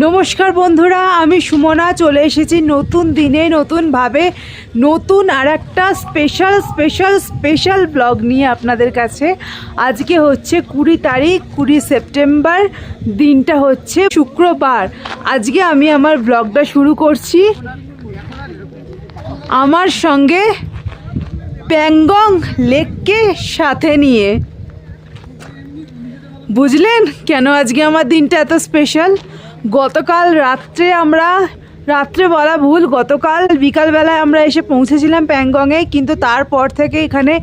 নমস্কার বন্ধুরা, আমি সুমনা চলে এসেছি নতুন দিনে নতুনভাবে নতুন আর একটা স্পেশাল ব্লগ নিয়ে আপনাদের কাছে। আজকে হচ্ছে 20 সেপ্টেম্বর, দিনটা হচ্ছে শুক্রবার। আজকে আমি আমার ব্লগটা শুরু করছি আমার সঙ্গে প্যাংগং লেককে সাথে নিয়ে। বুঝলেন কেন আজকে আমার দিনটা এত স্পেশাল? গতকাল রাত্রে বলা ভুল, গতকাল বিকালবেলায় আমরা এসে পৌঁছেছিলাম প্যাংগংয়ে, কিন্তু তারপর থেকে এখানে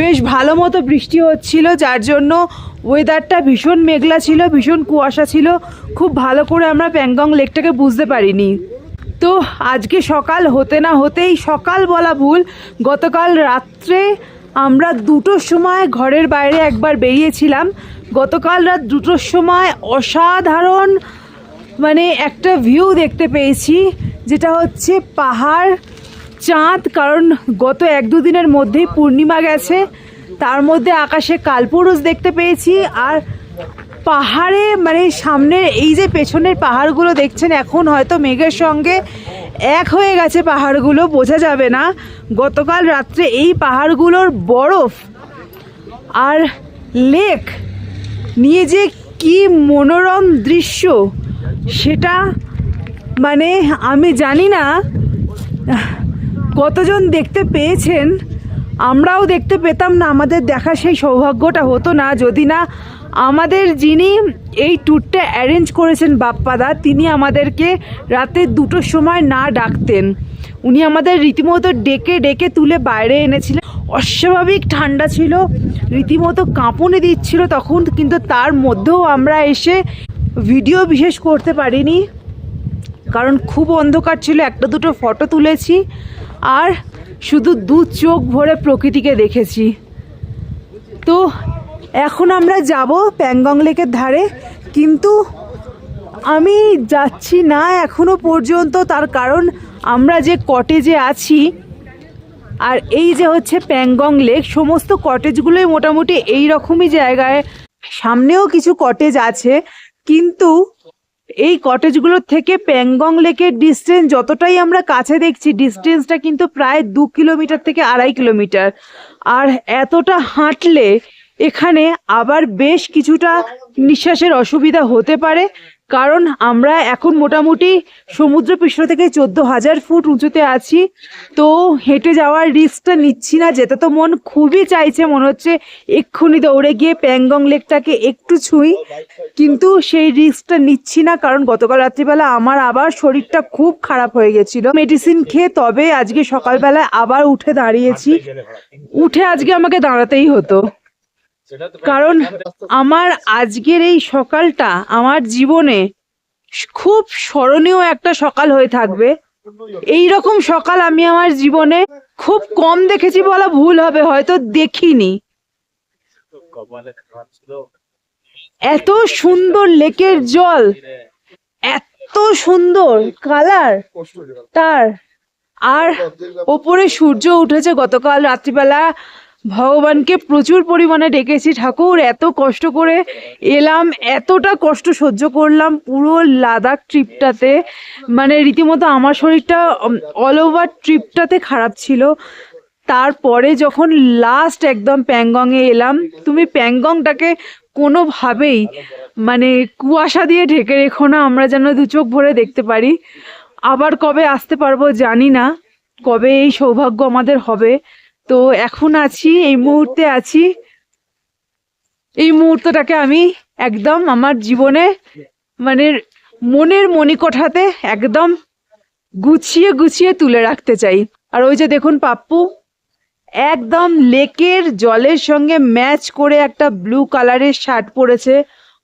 বেশ ভালো মতো বৃষ্টি হচ্ছিল, যার জন্য ওয়েদারটা ভীষণ মেঘলা ছিল, ভীষণ কুয়াশা ছিল। খুব ভালো করে আমরা প্যাংগং লেকটাকে বুঝতে পারিনি। তো আজকে সকাল হতে না হতেই, সকাল বলা ভুল, গতকাল রাত্রে আমরা 2টোর সময় ঘরের বাইরে একবার বেরিয়েছিলাম। গতকাল রাত 2টোর সময় অসাধারণ একটা ভিউ দেখতে পেয়েছি, যেটা হচ্ছে পাহাড়, চাঁদ। কারণ গত 1-2 দিনের মধ্যেই পূর্ণিমা গেছে, তার মধ্যে আকাশে কালপুরুষ দেখতে পেয়েছি। আর পাহাড়ে সামনের এই যে পেছনের পাহাড়গুলো দেখছেন, এখন হয়তো মেঘের সঙ্গে এক হয়ে গেছে পাহাড়গুলো, বোঝা যাবে না। গতকাল রাত্রে এই পাহাড়গুলোর বরফ আর লেক নিয়ে যে কি মনোরম দৃশ্য, সেটা আমি জানি না কতজন দেখতে পেয়েছেন। আমরাও দেখতে পেতাম না, আমাদের দেখা সেই সৌভাগ্যটা হতো না যদি না আমাদের যিনি এই ট্যুরটা অ্যারেঞ্জ করেছেন বাপ্পাদা, তিনি আমাদেরকে রাতে 2টোর সময় না ডাকতেন। উনি আমাদের রীতিমতো ডেকে ডেকে তুলে বাইরে এনেছিলেন। অস্বাভাবিক ঠান্ডা ছিল, রীতিমতো কাঁপুনি দিচ্ছিল তখন, কিন্তু তার মধ্যেও আমরা এসে ভিডিও বিশেষ করতে পারিনি, কারণ খুব অন্ধকার ছিল। 1-2টো ফটো তুলেছি আর শুধু 2 চোখ ভরে প্রকৃতিকে দেখেছি। তো এখন আমরা যাব প্যাংগং লেকের ধারে, কিন্তু আমি যাচ্ছি না এখনো পর্যন্ত। তার কারণ আমরা যে কটেজে আছি, আর এই যে হচ্ছে প্যাংগং লেক, সমস্ত কটেজগুলোই মোটামুটি এই রকমই জায়গায়। সামনেও কিছু কটেজ আছে, কিন্তু এই কটেজগুলোর থেকে প্যাংগং লেকের ডিস্টেন্স যতটাই আমরা কাছে দেখছি, ডিস্টেন্সটা কিন্তু প্রায় 2 কিলোমিটার থেকে 2.5 কিলোমিটার। আর এতটা হাঁটলে এখানে আবার বেশ কিছুটা নিঃশ্বাসের অসুবিধা হতে পারে, কারণ আমরা এখন মোটামুটি সমুদ্রপৃষ্ঠ থেকে 14,000 ফুট উঁচুতে আছি। তো হেঁটে যাওয়ার রিস্কটা নিচ্ছি না। যেতে তো মন খুবই চাইছে, মনে হচ্ছে এক্ষুনি দৌড়ে গিয়ে প্যাংগং লেকটাকে একটু ছুঁই, কিন্তু সেই রিস্কটা নিচ্ছি না। কারণ গতকাল রাত্রিবেলা আমার আবার শরীরটা খুব খারাপ হয়ে গেছিল, মেডিসিন খেয়ে তবে আজকে সকালবেলায় আবার উঠে দাঁড়িয়েছি। উঠে আজকে আমাকে দাঁড়াতেই হতো, কারণ আমার আজকের এই সকালটা আমার জীবনে খুব স্মরণীয় একটা সকাল হয়ে থাকবে। এই রকম সকাল আমি আমার জীবনে খুব কম দেখেছি বলা ভুল হবে, হয়তো দেখিনি। এত সুন্দর লেকের জল, এত সুন্দর কালার তার, আর ওপরে সূর্য উঠেছে। গতকাল রাত্রিবেলা ভগবানকে প্রচুর পরিমাণে ডেকেছি, ঠাকুর এত কষ্ট করে এলাম, এতটা কষ্ট সহ্য করলাম পুরো লাদাখ ট্রিপটাতে। রীতিমতো আমার শরীরটা অল ওভার ট্রিপটাতে খারাপ ছিল। তারপরে যখন লাস্ট একদম প্যাংগংয়ে এলাম, তুমি প্যাংগংটাকে কোনোভাবেই কুয়াশা দিয়ে ঢেকে রেখো না, আমরা যেন 2 চোখ ভরে দেখতে পারি। আবার কবে আসতে পারবো জানি না, কবে এই সৌভাগ্য আমাদের হবে। তো এখন আছি, এই মুহূর্তে আছি, এই মুহূর্তটাকে আমি একদম আমার জীবনে মনের মণিকোঠাতে একদম গুছিয়ে গুছিয়ে তুলে রাখতে চাই। আর ওই যে দেখুন পাপ্পু একদম লেকের জলের সঙ্গে ম্যাচ করে একটা ব্লু কালারের শার্ট পরেছে।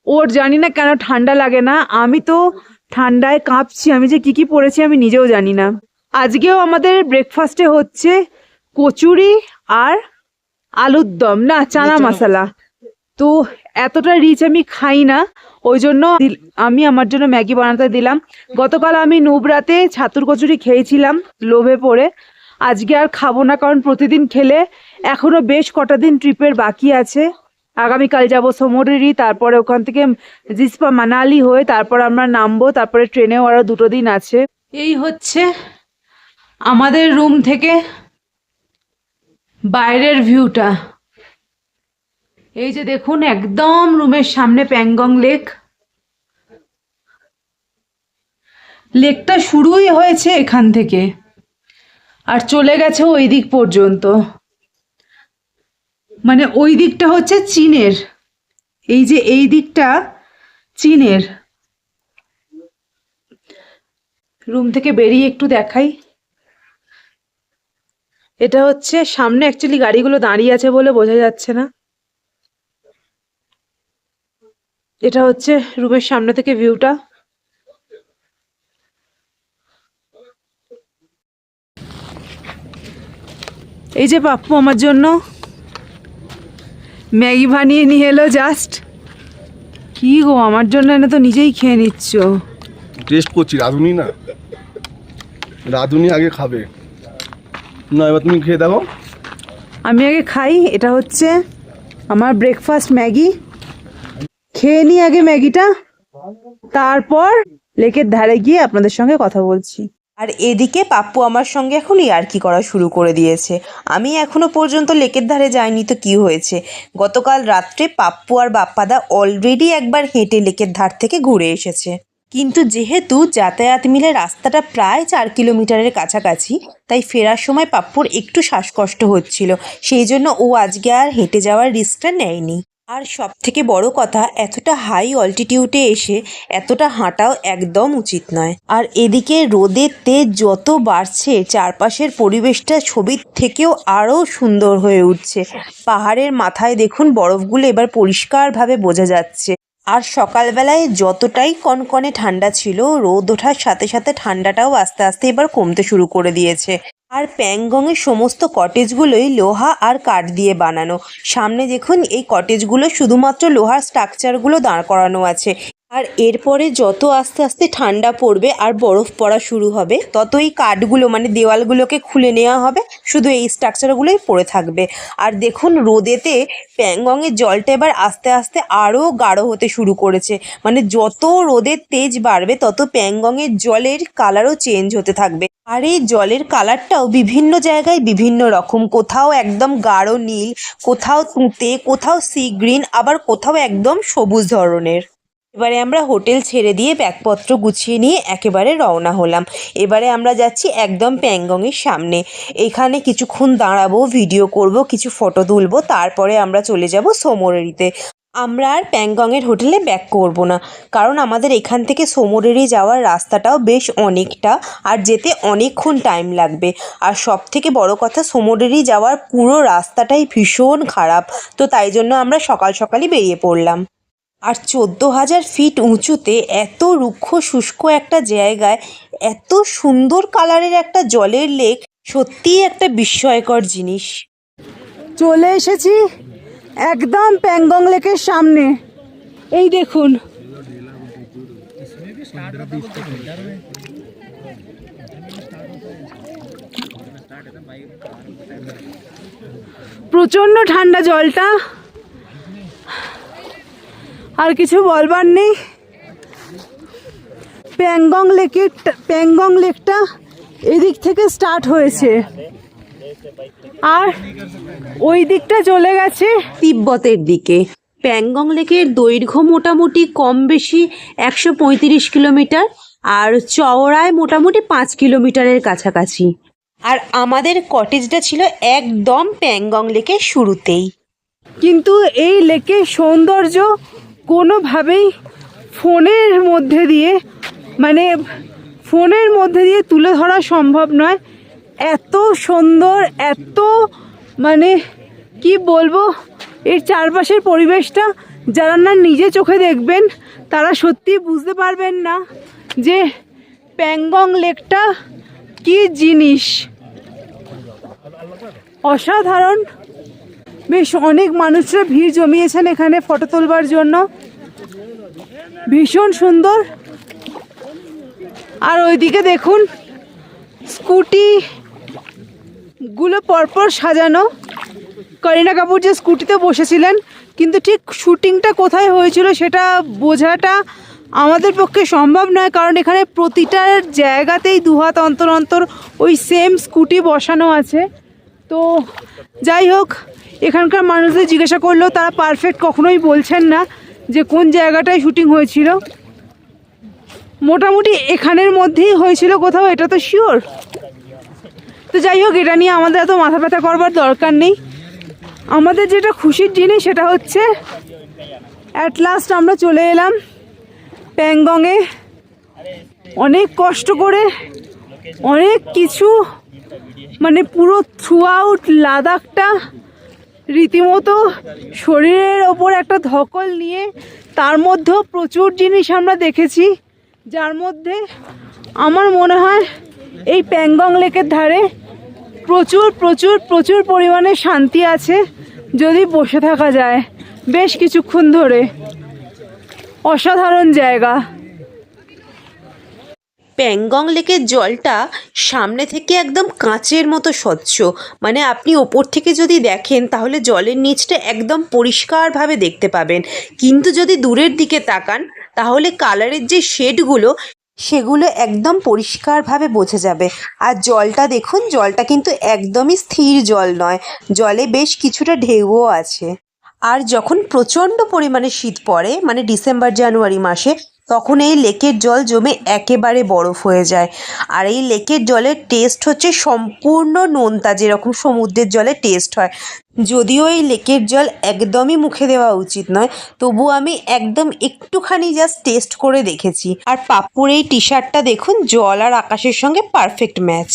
ওর জানি না কেন ঠান্ডা লাগে না, আমি তো ঠান্ডায় কাঁপছি। আমি যে কি পরেছি আমি নিজেও জানি না। আজকেও আমাদের ব্রেকফাস্টে হচ্ছে কচুরি আর আলুর দম, না চানা মশলা। তো এতটা রিচ আমি খাই না, ওই জন্য আমি আমার জন্য ম্যাগি বানাতে দিলাম। গতকাল আমি নুবরাতে ছাতুর কচুরি খেয়েছিলাম লোভে পড়ে, আজকে আর খাবো না, কারণ প্রতিদিন খেলে এখনো বেশ কটা দিন ট্রিপের বাকি আছে। আগামীকাল যাব সোমরিরি, তারপরে ওখান থেকে জিসপা মানালি হয়ে তারপর আমরা নামবো, তারপরে ট্রেনেও আরো 2 দিন আছে। এই হচ্ছে আমাদের রুম থেকে বাইরের ভিউটা। এই যে দেখুন, একদম রুমের সামনে প্যাংগং লেক। লেকটা শুরুই হয়েছে এখান থেকে আর চলে গেছে ওই দিক পর্যন্ত, মানে ওই দিকটা হচ্ছে চীনের, এই যে এই দিকটা চীনের। রুম থেকে বেরিয়ে একটু দেখাই, এটা হচ্ছে সামনে, অ্যাকচুয়ালি গাড়িগুলো দাঁড়িয়ে আছে বলে বোঝা যাচ্ছে না। এটা হচ্ছে রুমের সামনে থেকে ভিউটা। এই যে পাপ্পু আমার জন্য ম্যাগি বানিয়ে নিয়ে এলো জাস্ট। কি গো, আমার জন্য এনে তো নিজেই খেয়ে নিচ্ছ। টেস্ট করছি, রাঁধুনি না, রাঁধুনি আগে খাবে না, এবার তুমি খেয়ে দেখো। আমি আগে খাই, এটা হচ্ছে আমার ব্রেকফাস্ট ম্যাগি। খেয়ে নিই আগে ম্যাগিটা, তারপর লেকের ধারে গিয়ে আপনাদের সঙ্গে কথা বলছি। আর এদিকে পাপ্পু আমার সঙ্গে এখন ইয়ার্কি করা শুরু করে দিয়েছে। আমি এখনো পর্যন্ত লেকের ধারে যাইনি তো কি হয়েছে, গতকাল রাত্রে পাপ্পু আর বাপ্পাদা অলরেডি একবার হেঁটে লেকের ধার থেকে ঘুরে এসেছে। কিন্তু যেহেতু যাতায়াত মিলে রাস্তাটা প্রায় 4 কিলোমিটারের কাছাকাছি, তাই ফেরার সময় পাপ্পুর একটু শ্বাসকষ্ট হচ্ছিল, সেই জন্য ও আজকে আর হেঁটে যাওয়ার রিস্কটা নেয়নি। আর সব থেকে বড় কথা, এতটা হাই অল্টিটিউডে এসে এতটা হাঁটাও একদম উচিত নয়। আর এদিকে রোদের তেজ যত বাড়ছে, চারপাশের পরিবেশটা ছবির থেকেও আরও সুন্দর হয়ে উঠছে। পাহাড়ের মাথায় দেখুন বরফগুলো এবার পরিষ্কারভাবে বোঝা যাচ্ছে। আর সকালবেলায় যতটাই কনকনে ঠান্ডা ছিল, রোদ ওঠার সাথে সাথে ঠান্ডাটাও আস্তে আস্তে এবার কমতে শুরু করে দিয়েছে। আর প্যাংগংয়ের সমস্ত কটেজগুলোই লোহা আর কাঠ দিয়ে বানানো। সামনে দেখুন, এই কটেজগুলো শুধুমাত্র লোহার স্ট্রাকচারগুলো দাঁড় করানো আছে। আর এরপরে যত আস্তে আস্তে ঠান্ডা পড়বে আর বরফ পড়া শুরু হবে, তত এই কাঠগুলো মানে দেওয়ালগুলোকে খুলে নেওয়া হবে, শুধু এই স্ট্রাকচারগুলোই পড়ে থাকবে। আর দেখুন, রোদেতে প্যাংগংয়ের জলটা এবার আস্তে আস্তে আরও গাঢ় হতে শুরু করেছে। মানে যত রোদের তেজ বাড়বে তত প্যাংগংয়ের জলের কালারও চেঞ্জ হতে থাকবে। আর এই জলের কালারটাও বিভিন্ন জায়গায় বিভিন্ন রকম, কোথাও একদম গাঢ় নীল, কোথাও তুঁতে, কোথাও সি গ্রিন, আবার কোথাও একদম সবুজ ধরনের। এবারে আমরা হোটেল ছেড়ে দিয়ে ব্যাগপত্র গুছিয়ে নিয়ে একেবারে রওনা হলাম। এবারে আমরা যাচ্ছি একদম প্যাংগংয়ের সামনে। এখানে কিছুক্ষণ দাঁড়াবো, ভিডিও করব, কিছু ফটো তুলবো, তারপরে আমরা চলে যাব সোমরেরিতে। আমরা আর প্যাংগংয়ের হোটেলে ব্যাক করব না, কারণ আমাদের এখান থেকে সোমরেরি যাওয়ার রাস্তাটাও বেশ অনেকটা, আর যেতে অনেকক্ষণ টাইম লাগবে। আর সব থেকে বড় কথা, সোমরেরি যাওয়ার পুরো রাস্তাটাই ভীষণ খারাপ, তো তাই জন্য আমরা সকাল সকালই বেরিয়ে পড়লাম। আর 14,000 ফিট উঁচুতে এত রুক্ষ শুষ্ক একটা জায়গায় এত সুন্দর কালারের একটা জলের লেক, সত্যিই একটা বিস্ময়কর জিনিস। চলে এসেছি একদম প্যাংগং লেকের সামনে। এই দেখুন, প্রচণ্ড ঠান্ডা জলটা, আর কিছু বলবার নেই। প্যাংগং লেকটা এদিক থেকে স্টার্ট হয়েছে আর ওই দিকটা চলে গেছে তিব্বতের দিকে। প্যাংগং লেকের দৈর্ঘ্য মোটামুটি কম বেশি 135 কিলোমিটার, আর চওড়ায় মোটামুটি 5 কিলোমিটারের কাছাকাছি। আর আমাদের কটেজটা ছিল একদম প্যাংগং লেকের শুরুতেই। কিন্তু এই লেকের সৌন্দর্য কোনোভাবেই ফোনের মধ্যে দিয়ে তুলে ধরা সম্ভব নয়। এত সুন্দর, এত কি বলবো, এর চারপাশের পরিবেশটা যারা না নিজে চোখে দেখবেন তারা সত্যি বুঝতে পারবেন না যে প্যাংগং লেকটা কি জিনিস। অসাধারণ। বেশ অনেক মানুষরা ভিড় জমিয়েছেন এখানে ফটো তোলবার জন্য। ভীষণ সুন্দর। আর ওইদিকে দেখুন, স্কুটিগুলো পরপর সাজানো। করিনা কাপুর যে স্কুটিতে বসেছিলেন কিন্তু ঠিক শুটিংটা কোথায় হয়েছিল সেটা বোঝাটা আমাদের পক্ষে সম্ভব নয়, কারণ এখানে প্রতিটা জায়গাতেই 2 হাত অন্তর অন্তর ওই সেম স্কুটি বসানো আছে। তো যাই হোক, এখানকার মানুষদের জিজ্ঞাসা করলেও তারা পারফেক্ট কখনোই বলছেন না যে কোন জায়গাটায় শুটিং হয়েছিল। মোটামুটি এখানের মধ্যেই হয়েছিল কোথাও, এটা তো শিওর। তো যাই হোক, এটা নিয়ে আমাদের এত মাথা ব্যথা করবার দরকার নেই। আমাদের যেটা খুশির জিনিস সেটা হচ্ছে অ্যাট লাস্ট আমরা চলে এলাম প্যাংগংয়ে। অনেক কষ্ট করে অনেক কিছু, মানে পুরো থ্রু আউট লাদাখটা রীতিমতো শরীরের ওপর একটা ধকল নিয়ে, তার মধ্যেও প্রচুর জিনিস আমরা দেখেছি, যার মধ্যে আমার মনে হয় এই প্যাংগং লেকের ধারে প্রচুর প্রচুর প্রচুর পরিমাণে শান্তি আছে যদি বসে থাকা যায় বেশ কিছুক্ষণ ধরে। অসাধারণ জায়গা। প্যাংগং লেকের জলটা সামনে থেকে একদম কাঁচের মতো স্বচ্ছ, মানে আপনি ওপর থেকে যদি দেখেন তাহলে জলের নিচটা একদম পরিষ্কারভাবে দেখতে পাবেন, কিন্তু যদি দূরের দিকে তাকান তাহলে কালারের যে শেডগুলো সেগুলো একদম পরিষ্কারভাবে বোঝা যাবে। আর জলটা দেখুন, জলটা কিন্তু একদমই স্থির জল নয়, জলে বেশ কিছুটা ঢেউও আছে। আর যখন প্রচণ্ড পরিমাণে শীত পড়ে, মানে ডিসেম্বর জানুয়ারি মাসে, তখন এই লেকের জল জমে একেবারে বরফ হয়ে যায়। আর এই লেকের জলের টেস্ট হচ্ছে সম্পূর্ণ নোনতা, যেরকম সমুদ্রের জলের টেস্ট হয়। যদিও এই লেকের জল একদমই মুখে দেওয়া উচিত নয়, তবু আমি একদম একটুখানি জাস্ট টেস্ট করে দেখেছি। আর পাপ্পুর এই টি শার্টটা দেখুন, জল আর আকাশের সঙ্গে পারফেক্ট ম্যাচ।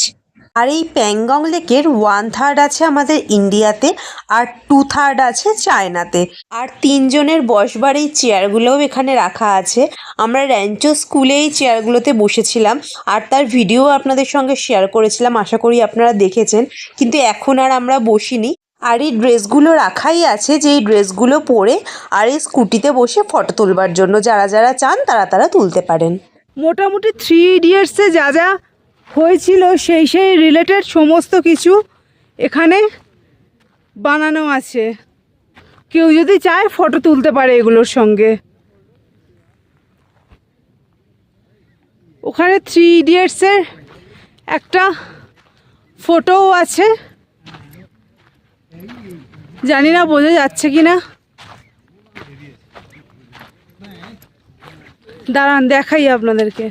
আর এই প্যাংগং লেকের 1/3 আছে আমাদের ইন্ডিয়াতে, আর 2/3 আছে চায়নাতে। আর 3 জনের বসবার এই চেয়ারগুলোও এখানে রাখা আছে। আমরা র্যাঞ্চো স্কুলে এই চেয়ারগুলোতে বসেছিলাম, আর তার ভিডিও আপনাদের সঙ্গে শেয়ার করেছিলাম, আশা করি আপনারা দেখেছেন। কিন্তু এখন আর আমরা বসিনি। আর এই ড্রেসগুলো রাখাই আছে, যে এই ড্রেসগুলো পরে আর এই স্কুটিতে বসে ফটো তুলবার জন্য, যারা যারা চান তারা তুলতে পারেন। মোটামুটি 3 ইডিয়টসে যা যা হয়েছিল সেই রিলেটেড সমস্ত কিছু এখানে বানানো আছে। কেউ যদি চায় ফটো তুলতে পারে এগুলোর সঙ্গে। ওখানে 3 ইডিয়টসের একটা ফটোও আছে, জানি না বোঝা যাচ্ছে কি না, দাঁড়ান দেখাই আপনাদেরকে।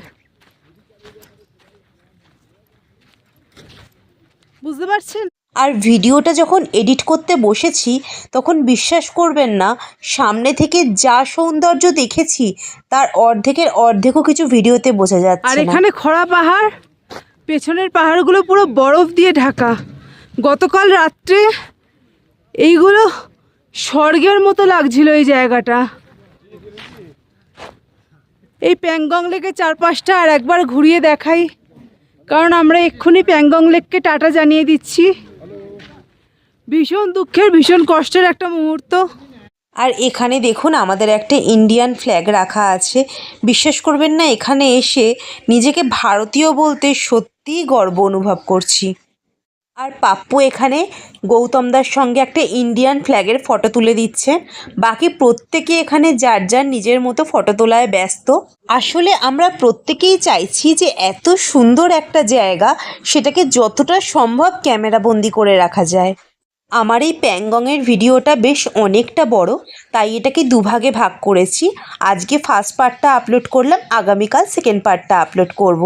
বুঝতে পারছেন? আর ভিডিওটা যখন এডিট করতে বসেছি তখন বিশ্বাস করবেন না, সামনে থেকে যা সৌন্দর্য দেখেছি তার অর্ধেকও কিছু ভিডিওতে বোঝা আর যাচ্ছে না। এখানে খরা পাহাড়, পেছনের পাহাড়গুলো পুরো বরফ দিয়ে ঢাকা। গতকাল রাত্রে এইগুলো স্বর্গের মতো লাগছিল এই জায়গাটা। এই প্যাংগং লেকের চারপাশটা আর একবার ঘুরিয়ে দেখাই, কারণ আমরা এক্ষুনি প্যাংগং লেককে টাটা জানিয়ে দিচ্ছি। ভীষণ দুঃখের, ভীষণ কষ্টের একটা মুহূর্ত। আর এখানে দেখুন আমাদের একটা ইন্ডিয়ান ফ্ল্যাগ রাখা আছে। বিশ্বাস করবেন না, এখানে এসে নিজেকে ভারতীয় বলতে সত্যিই গর্ব অনুভব করছি। আর পাপ্পু এখানে গৌতমদার সঙ্গে একটা ইন্ডিয়ান ফ্ল্যাগের ফটো তুলে দিচ্ছে। বাকি প্রত্যেকে এখানে যার যার নিজের মতো ফটো তোলায় ব্যস্ত। আসলে আমরা প্রত্যেকেই চাইছি যে এত সুন্দর একটা জায়গা সেটাকে যতটা সম্ভব ক্যামেরাবন্দি করে রাখা যায়। আমার এই প্যাংগংয়ের ভিডিওটা বেশ অনেকটা বড়, তাই এটাকে দুভাগে ভাগ করেছি। আজকে ফার্স্ট পার্টটা আপলোড করলাম, আগামীকাল সেকেন্ড পার্টটা আপলোড করব।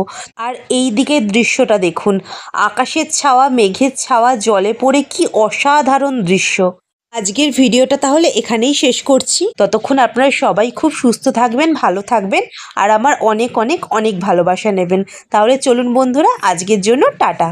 আর এই দিকের দৃশ্যটা দেখুন, আকাশের ছাওয়া, মেঘের ছাওয়া জলে পড়ে কি অসাধারণ দৃশ্য। আজকের ভিডিওটা তাহলে এখানেই শেষ করছি। ততক্ষণ আপনারা সবাই খুব সুস্থ থাকবেন, ভালো থাকবেন, আর আমার অনেক অনেক অনেক ভালোবাসা নেবেন। তাহলে চলুন বন্ধুরা, আজকের জন্য টাটা।